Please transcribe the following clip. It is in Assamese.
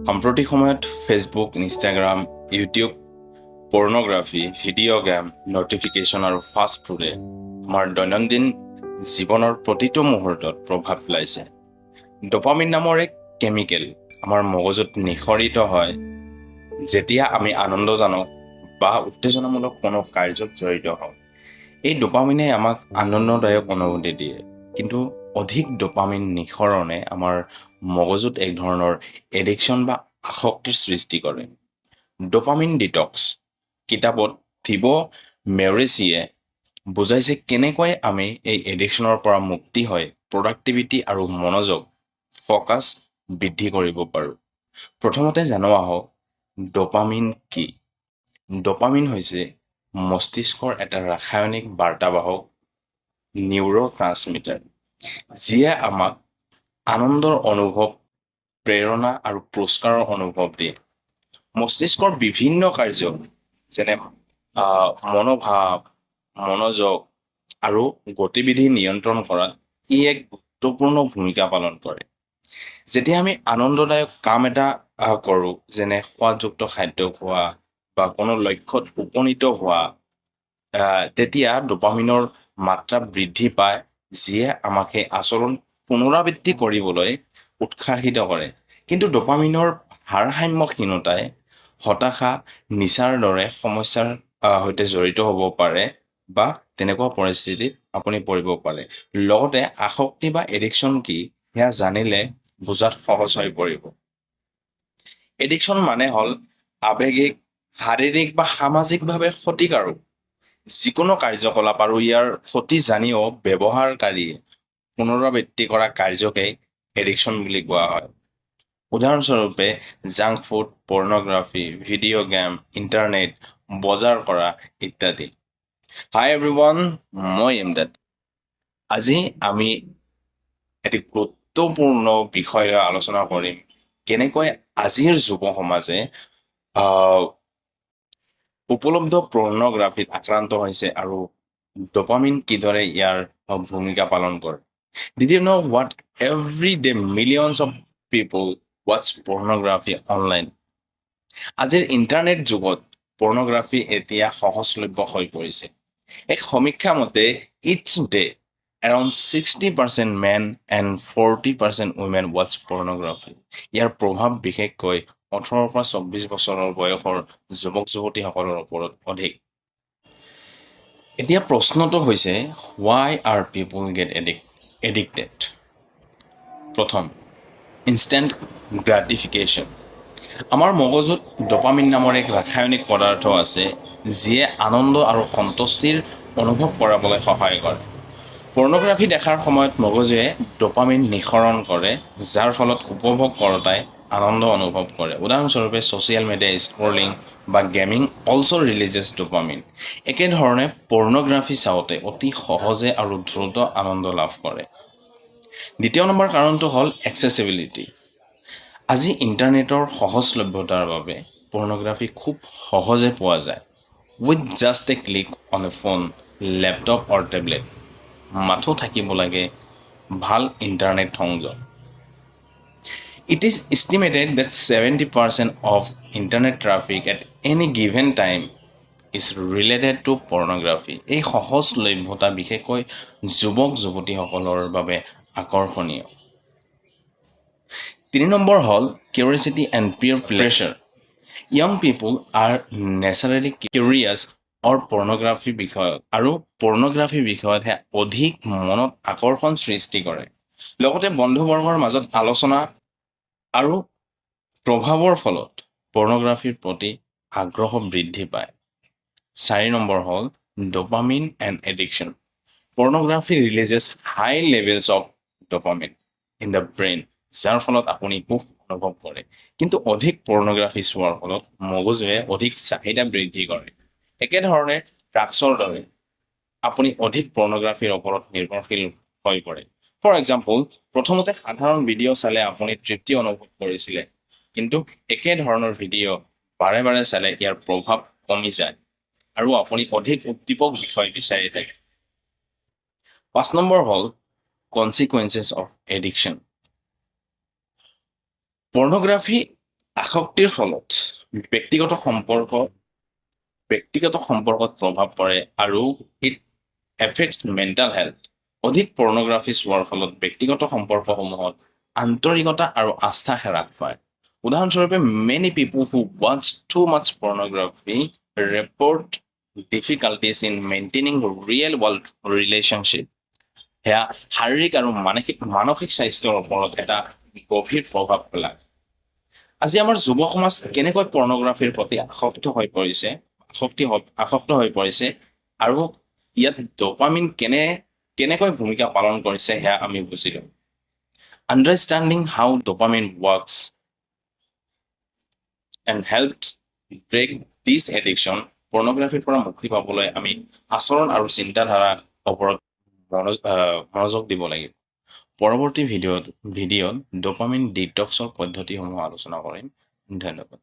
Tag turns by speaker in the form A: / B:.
A: সাম্প্ৰতিক সময়ত Facebook, Instagram, YouTube, pornography, video' game, notification আৰু ফাষ্ট ফুডে আমাৰ দৈনন্দিন জীৱনৰ প্ৰতিটো মুহূৰ্তত প্ৰভাৱ পেলাইছে। ডপামিন নামৰ এক কেমিকেল আমাৰ মগজুত নিঃসৰিত হয় যেতিয়া আমি আনন্দজনক বা উত্তেজনামূলক কোনো কাৰ্যত জড়িত হওঁ। এই ডপামিনে আমাক আনন্দদায়ক অনুভূতি দিয়ে, কিন্তু অধিক ডপামিন নিঃসৰণে আমাৰ মগজুত এক ধৰণৰ এডিকশ্যন বা আসক্তিৰ সৃষ্টি কৰে। ডপামিন ডিটক্স কিতাপত থিবো মেৰিচিয়ে বুজাইছে কেনেকৈ আমি এই এডিকশ্যনৰ পৰা মুক্তি হৈ প্ৰডাক্টিভিটি আৰু মনোযোগ ফ'কাছ বৃদ্ধি কৰিব পাৰোঁ। প্ৰথমতে জানো আহক ডপামিন কি। ডপামিন হৈছে মস্তিষ্কৰ এটা ৰাসায়নিক বাৰ্তাবাহক নিউৰোট্ৰান্সমিটাৰ, যিয়ে আমাক আনন্দৰ অনুভৱ, প্ৰেৰণা আৰু পুৰস্কাৰৰ অনুভৱ দিয়ে। মস্তিষ্কৰ বিভিন্ন কাৰ্য যেনে মনোভাৱ, মনোযোগ আৰু গতিবিধি নিয়ন্ত্ৰণ কৰাত ই এক গুৰুত্বপূৰ্ণ ভূমিকা পালন কৰে। যেতিয়া আমি আনন্দদায়ক কাম এটা কৰোঁ, যেনে সোৱাদযুক্ত খাদ্য খোৱা বা কোনো লক্ষ্যত উপনীত হোৱা, তেতিয়া ডপামিনৰ মাত্ৰা বৃদ্ধি পায়, যিয়ে আমাক সেই আচৰণ পুনৰাবৃত্তি কৰিবলৈ উৎসাহিত কৰে। কিন্তু ডপামিনৰ ভাৰসাম্যহীনতাই হতাশা, নিচাৰ দৰে সমস্যাৰ সৈতে জড়িত হ'ব পাৰে বা তেনেকুৱা পৰিস্থিতিত আপুনি পৰিব পাৰে। লগতে আসক্তি বা এডিকশ্যন কি সেয়া জানিলে বুজাত সহজ হৈ পৰিব। এডিকশ্যন মানে হ'ল আৱেগিক, শাৰীৰিক বা সামাজিকভাৱে ক্ষতিকাৰক যিকোনো কাৰ্যকলাপ আৰু ইয়াৰ ক্ষতি জানিও ব্যৱহাৰকাৰীয়ে পুনৰাবৃত্তি কৰা কাৰ্যকেই এডিকশ্যন বুলি কোৱা হয়। উদাহৰণস্বৰূপে junk food, pornography, video' game, internet, বজাৰ কৰা ইত্যাদি। হাই এভৰিৱান, মই ইমদাদ। আজি আমি এটি গুৰুত্বপূৰ্ণ বিষয় আলোচনা কৰিম, কেনেকৈ আজিৰ যুৱ সমাজে উপলব্ধ পৰ্নোগ্ৰাফিত আক্ৰান্ত হৈছে আৰু ডপামিন কিদৰে ইয়াৰ ভূমিকা পালন কৰে। Did you know what every day millions of people watch pornography online? আজিৰ ইণ্টাৰনেট যুগত পৰ্নোগ্ৰাফি এতিয়া সহজলভ্য হৈ পৰিছে। এক সমীক্ষা মতে each day around 60% men and 40% women watch pornography. ইয়াৰ প্ৰভাৱ বিশেষকৈ 18 পৰা 24 বছৰৰ বয়সৰ যুৱক যুৱতীসকলৰ ওপৰত অধিক। এতিয়া প্ৰশ্নটো হৈছে, why are people get addicted? প্ৰথম, ইনষ্টেণ্ট গ্ৰাটিফিকেশ্যন। আমাৰ মগজুত ডপামিন নামৰ এক ৰাসায়নিক পদাৰ্থ আছে, যিয়ে আনন্দ আৰু সন্তুষ্টিৰ অনুভৱ কৰাবলৈ সহায় কৰে। পৰ্নোগ্ৰাফি দেখাৰ সময়ত মগজুৱে ডপামিন নিঃসৰণ কৰে, যাৰ ফলত উপভোগ কৰোঁতাই আনন্দ অনুভৱ কৰে। উদাহৰণস্বৰূপে ছ'চিয়েল মিডিয়া স্ক্ৰলিং বা গেমিং অলছ' ৰিলিজেছ ডপামিন। একেধৰণে পৰ্নোগ্ৰাফি চাওঁতে অতি সহজে আৰু দ্ৰুত আনন্দ লাভ কৰে। দ্বিতীয় নম্বৰ কাৰণটো হ'ল এক্সেচিবিলিটি। আজি ইণ্টাৰনেটৰ সহজলভ্যতাৰ বাবে পৰ্নোগ্ৰাফি খুব সহজে পোৱা যায়। With just a click on a phone, laptop or tablet. মাথো থাকিব লাগে ভাল ইণ্টাৰনেট সংযোগ। It is estimated that 70% of internet traffic at any given time is related to pornography. এই সহজলভ্যতা বিশেষকৈ যুৱক যুৱতীসকলৰ বাবে আকৰ্ষণীয়। 3 নম্বৰ হ'ল curiosity and peer pressure. Young people are naturally curious or pornography বিষয়ত আৰু পৰ্নোগ্ৰাফি বিষয়তহে অধিক মনত আকৰ্ষণ সৃষ্টি কৰে। লগতে বন্ধুবৰ্গৰ মাজত আলোচনা আৰু প্ৰভাৱৰ ফলত পৰ্নোগ্ৰাফিৰ প্ৰতি আগ্ৰহ বৃদ্ধি পায়। 4 নম্বৰ হ'ল dopamine and addiction. Pornography releases high levels of dopamine in the brain, যাৰ ফলত আপুনি সুখ অনুভৱ কৰে। কিন্তু অধিক পৰ্নোগ্ৰাফি চোৱাৰ ফলত মগজুৱে অধিক চাহিদা বৃদ্ধি কৰে। একেধৰণে ড্ৰাগছৰ দৰে আপুনি অধিক পৰ্নোগ্ৰাফিৰ ওপৰত নিৰ্ভৰশীল হৈ পৰে। ফৰ এক্সাম্পল, প্ৰথমতে সাধাৰণ ভিডিঅ' চালে আপুনি তৃপ্তি অনুভৱ কৰিছিলে, কিন্তু একেধৰণৰ ভিডিঅ' বাৰে বাৰে চালে ইয়াৰ প্ৰভাৱ কমি যায় আৰু আপুনি অধিক উদ্দীপক বিষয় বিচাৰি থাকে। 5 নম্বৰ হ'ল কনচিকুৱেঞ্চেছ অফ এডিকশ্যন। পৰ্নোগ্ৰাফি আসক্তিৰ ফলত ব্যক্তিগত সম্পৰ্কত প্ৰভাৱ পৰে আৰু ইট এফেক্টছ মেণ্টেল হেল্থ। অধিক পৰ্ণগ্ৰাফি চোৱাৰ ফলত ব্যক্তিগত সম্পৰ্কসমূহত আন্তৰিকতা আৰু আস্থা হ্ৰাস পায়। উদাহৰণস্বৰূপে, many people who watch too much pornography report difficulties in maintaining real world relationship. সেয়া শাৰীৰিক আৰু মানসিক স্বাস্থ্যৰ ওপৰত এটা গভীৰ প্ৰভাৱ পেলায়। আজি আমাৰ যুৱ সমাজ কেনেকৈ পৰ্ণগ্ৰাফিৰ প্ৰতি আসক্ত হৈ পৰিছে আৰু ইয়াত ডপামিন কেনেকৈ ভূমিকা পালন কৰিছে সেয়া আমি বুজিলো। Understanding how dopamine works and helps break this addiction. পৰ্ণগ্ৰাফিৰ পৰা মুক্তি পাবলৈ আমি আচৰণ আৰু চিন্তাধাৰাৰ ওপৰত মনোযোগ দিব লাগিব। পৰৱৰ্তী ভিডিঅ'ত ডপামিন ডিটক্সৰ পদ্ধতিসমূহ আলোচনা কৰিম। ধন্যবাদ।